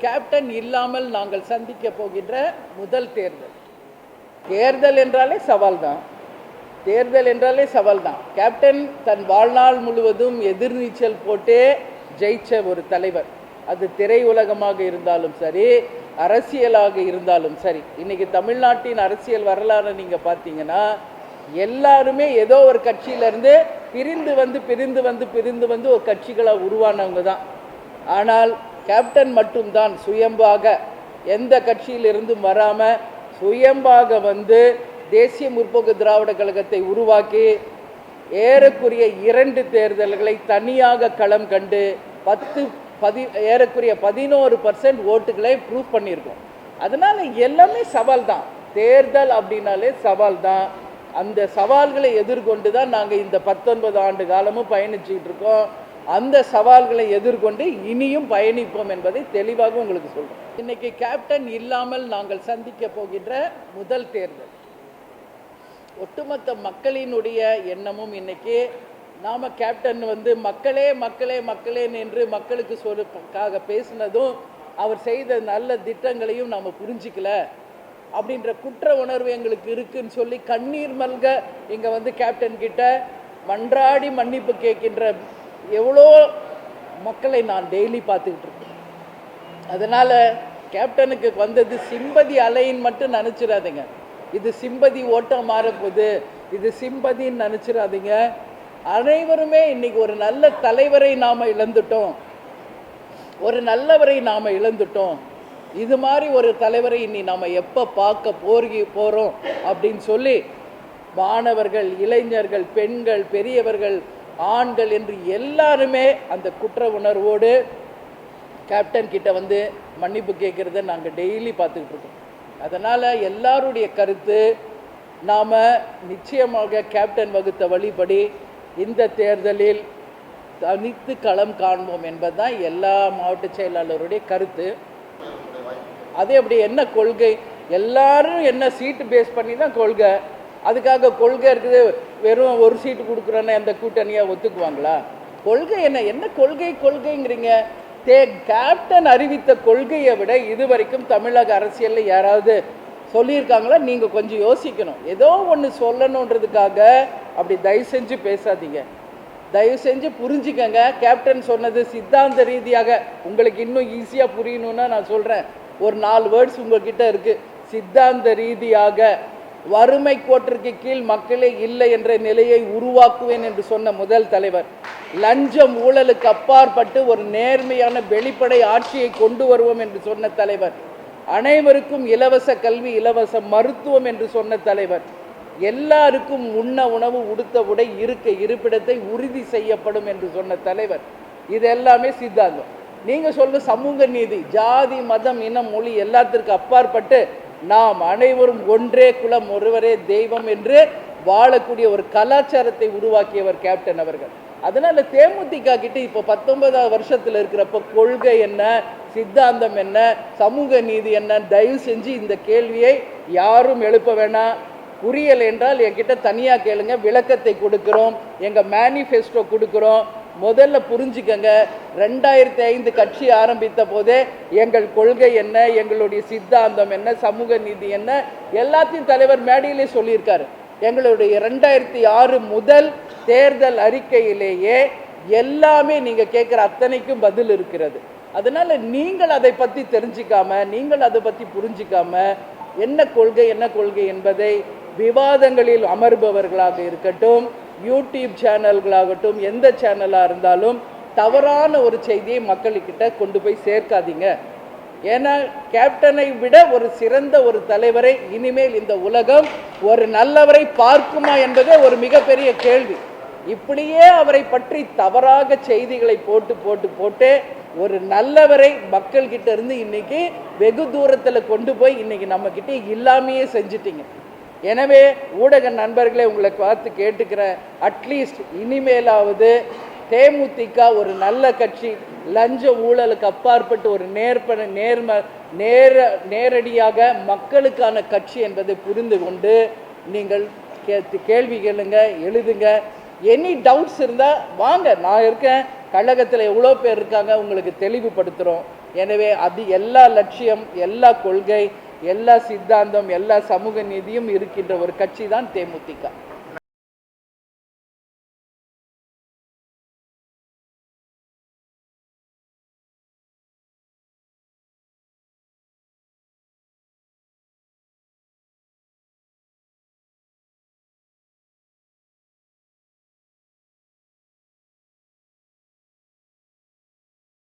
Captain இல்லாமல் நாங்கள் சந்திக்க போகின்ற முதல் தேர்தல் என்றாலே சவால் தான். கேப்டன் தன் வாழ்நாள் முழுவதும் எதிர்நீச்சல் போட்டே ஜெயிச்ச ஒரு தலைவர். அது திரையுலகமாக இருந்தாலும் சரி, அரசியலாக இருந்தாலும் சரி. இன்னைக்கு தமிழ்நாட்டின் அரசியல் வரலாறு நீங்க பார்த்தீங்கன்னா எல்லாருமே ஏதோ ஒரு கட்சியிலிருந்து பிரிந்து வந்து ஒரு கட்சிகளாக உருவானவங்க தான். ஆனால் கேப்டன் மட்டும்தான் சுயம்பாக எந்த கட்சியிலிருந்தும் வராமல் சுயம்பாக வந்து தேசிய முற்போக்கு திராவிட கழகத்தை உருவாக்கி ஏறக்குரிய 2 தேர்தல்களை தனியாக களம் கண்டு ஏறக்குரிய 11% ஓட்டுகளை ப்ரூவ் பண்ணியிருக்கோம். அதனால் எல்லாமே சவால் தான். தேர்தல் அப்படின்னாலே சவால் தான். அந்த சவால்களை எதிர்கொண்டு தான் நாங்கள் இந்த 19 ஆண்டு காலமும் பயணிச்சுக்கிட்டு இருக்கோம். அந்த சவால்களை எதிர்கொண்டு இனியும் பயணிப்போம் என்பதை தெளிவாக உங்களுக்கு சொல்கிறோம். இன்னைக்கு கேப்டன் இல்லாமல் நாங்கள் சந்திக்க போகின்ற முதல் தேர்தல். ஒட்டுமொத்த மக்களினுடைய எண்ணமும் இன்னைக்கு நாம கேப்டன் வந்து மக்களே மக்களே மக்களேன்னு என்று மக்களுக்கு சொல்லுக்காக பேசினதும் அவர் செய்த நல்ல திட்டங்களையும் நாம் புரிஞ்சிக்கல அப்படின்ற குற்ற உணர்வு எங்களுக்கு இருக்குன்னு சொல்லி கண்ணீர் மல்க இங்கே வந்து கேப்டன் கிட்ட மன்றாடி மன்னிப்பு கேட்கின்ற எவ்வளோ மக்களை நான் டெய்லி பார்த்துக்கிட்டு இருக்கேன். அதனால் கேப்டனுக்கு வந்தது சிம்பதி அலைன்னு மட்டும் நினச்சிடாதீங்க. இது சிம்பதி ஓட்டம் மாறப்போகுது, இது சிம்பதின்னு நினச்சிடாதீங்க. அனைவருமே இன்னைக்கு ஒரு நல்ல தலைவரை நாம் இழந்துட்டோம், ஒரு நல்லவரை நாம் இழந்துட்டோம். இது மாதிரி ஒரு தலைவரை இனி நாம் எப்போ பார்க்க போகிறோம் அப்படின்னு சொல்லி மாணவர்கள், இளைஞர்கள், பெண்கள், பெரியவர்கள், ஆண்கள் என்று எல்லாருமே அந்த குற்ற உணர்வோடு கேப்டன் கிட்ட வந்து மன்னிப்பு கேட்குறத நாங்கள் டெய்லி பார்த்துக்கிட்டு இருக்கோம். அதனால் எல்லாருடைய கருத்து நாம் நிச்சயமாக கேப்டன் வகுத்த வழிபடி இந்த தேர்தலில் தனித்து களம் காண்போம் என்பதுதான் எல்லா மாவட்ட செயலாளருடைய கருத்து. அது அப்படி என்ன கொள்கை, எல்லாரும் என்ன சீட்டு பேஸ் பண்ணி தான் கொள்கை. அதுக்காக கொள்கை இருக்குது, வெறும் ஒரு சீட்டு கொடுக்குறோன்னா அந்த கூட்டணியாக ஒத்துக்குவாங்களா? கொள்கை என்ன கொள்கைங்கிறீங்க? கேப்டன் அறிவித்த கொள்கையை விட இதுவரைக்கும் தமிழக அரசியலில் யாராவது சொல்லியிருக்காங்களா? நீங்கள் கொஞ்சம் யோசிக்கணும். ஏதோ ஒன்று சொல்லணுன்றதுக்காக அப்படி தயவு செஞ்சு பேசாதீங்க. தயவு செஞ்சு புரிஞ்சுக்கங்க. கேப்டன் சொன்னது சித்தாந்த ரீதியாக உங்களுக்கு இன்னும் ஈஸியாக புரியணும்னா நான் சொல்கிறேன். ஒரு 4 வேர்ட்ஸ் உங்கள்கிட்ட இருக்குது. சித்தாந்த ரீதியாக வறுமை கோட்டிற்கு கீழ் மக்களே இல்லை என்ற நிலையை உருவாக்குவேன் என்று சொன்ன முதல் தலைவர். லஞ்சம் ஊழலுக்கு அப்பாற்பட்டு ஒரு நேர்மையான வெளிப்படை ஆட்சியை கொண்டு வருவோம் என்று சொன்ன தலைவர். அனைவருக்கும் இலவச கல்வி, இலவச மருத்துவம் என்று சொன்ன தலைவர். எல்லாருக்கும் உண்ண உணவு, உடுத்த உடை, இருப்பிடத்தை உறுதி செய்யப்படும் என்று சொன்ன தலைவர். இது எல்லாமே சித்தாந்தம். நீங்கள் சொல்ல சமூக நீதி, ஜாதி, மதம், இனம், மொழி எல்லாத்திற்கும் அப்பாற்பட்டு நாம் அனைவரும் ஒன்றே குலம், ஒருவரே தெய்வம் என்று வாழக்கூடிய ஒரு கலாச்சாரத்தை உருவாக்கியவர் கேப்டன் அவர்கள். அதனால தேமுதிக கிட்ட இப்போ 19ஆவது வருஷத்தில் இருக்கிறப்ப கொள்கை என்ன, சித்தாந்தம் என்ன, சமூக நீதி என்ன, தயவு செஞ்சு இந்த கேள்வியை யாரும் எழுப்ப வேணாம். புரியலை என்றால் என்கிட்ட தனியாக கேளுங்க, விளக்கத்தை கொடுக்குறோம், எங்கள் மேனிஃபெஸ்டோ கொடுக்குறோம். முதல்ல புரிஞ்சுக்கங்க, 2005 கட்சி ஆரம்பித்த போதே எங்கள் கொள்கை என்ன, எங்களுடைய சித்தாந்தம் என்ன, சமூக நீதி என்ன, எல்லாத்தையும் தலைவர் மேடையிலே சொல்லியிருக்காரு. எங்களுடைய 2006 முதல் தேர்தல் அறிக்கையிலேயே எல்லாமே நீங்கள் கேட்குற அத்தனைக்கும் பதில் இருக்கிறது. அதனால நீங்கள் அதை பற்றி தெரிஞ்சிக்காம, நீங்கள் அதை பற்றி புரிஞ்சிக்காம என்ன கொள்கை என்பதை விவாதங்களில் அமர்பவர்களாக இருக்கட்டும், யூடியூப் சேனல்களாகட்டும், எந்த சேனலாக இருந்தாலும் தவறான ஒரு செய்தியை மக்கள்கிட்ட கொண்டு போய் சேர்க்காதீங்க. ஏன்னா கேப்டனை விட ஒரு சிறந்த ஒரு தலைவரை இனிமேல் இந்த உலகம் ஒரு நல்லவரை பார்க்குமா என்பதே ஒரு மிகப்பெரிய கேள்வி. இப்படியே அவரை பற்றி தவறாக செய்திகளை போட்டு ஒரு நல்லவரை மக்கள்கிட்ட இருந்து இன்னைக்கு வெகு தூரத்தில் கொண்டு போய் இன்னைக்கு நம்ம கிட்ட இல்லாமையே செஞ்சிட்டீங்க. எனவே ஊடக நண்பர்களே, உங்களை பார்த்து கேட்டுக்கிறேன், அட்லீஸ்ட் இனிமேலாவது தேமுதிக ஒரு நல்ல கட்சி, லஞ்ச ஊழலுக்கு அப்பாற்பட்டு ஒரு நேரடியாக மக்களுக்கான கட்சி என்பதை புரிந்து கொண்டு நீங்கள் கேள்வி கேளுங்க, எழுதுங்க. எனி டவுட்ஸ் இருந்தால் வாங்க, நான் இருக்கேன். கழகத்தில் எவ்வளோ பேர் இருக்காங்க, உங்களுக்கு தெளிவுபடுத்துகிறோம். எனவே அது எல்லா லட்சியம், எல்லா கொள்கை, எல்லா சித்தாந்தம், எல்லா சமூக நீதியும் இருக்கின்ற ஒரு கட்சி தான் தேமுதிக.